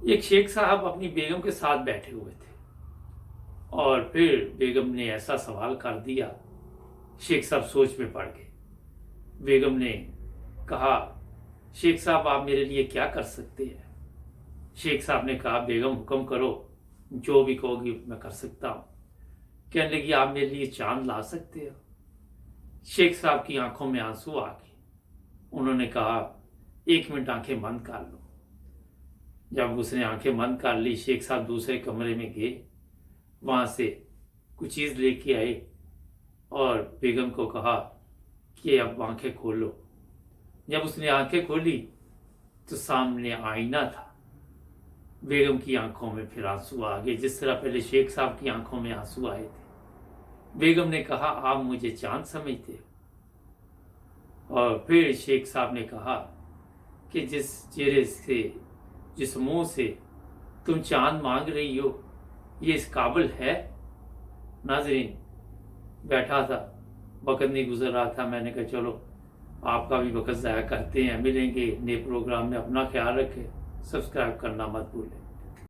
एक शेख साहब अपनी बेगम के साथ बैठे हुए थे और फिर बेगम ने ऐसा सवाल कर दिया, शेख साहब सोच में पड़ गए। बेगम ने कहा, शेख साहब आप मेरे लिए क्या कर सकते हैं? शेख साहब ने कहा, बेगम हुक्म करो, जो भी कहोगी मैं कर सकता हूँ। कहने लगी, आप मेरे लिए चांद ला सकते हो? शेख साहब की आंखों में आंसू आ गए। उन्होंने कहा, 1 मिनट आंखें बंद कर लो। जब उसने आंखें बंद कर ली, शेख साहब दूसरे कमरे में गए, वहां से कुछ चीज लेके आए और बेगम को कहा कि अब आंखें खोलो। जब उसने आंखें खोली तो सामने आईना था। बेगम की आंखों में फिर आंसू आ गए, जिस तरह पहले शेख साहब की आंखों में आंसू आए थे। बेगम ने कहा, आप मुझे चांद समझते हो? और फिर शेख साहब ने कहा कि जिस चेहरे से, जिस मुंह से तुम चांद मांग रही हो, ये इस काबिल है? नाजरीन, बैठा था, वक्त नहीं गुजर रहा था। मैंने कहा चलो आपका भी वक्त ज़ाया करते हैं। मिलेंगे नए प्रोग्राम में। अपना ख्याल रखें, सब्सक्राइब करना मत भूलें।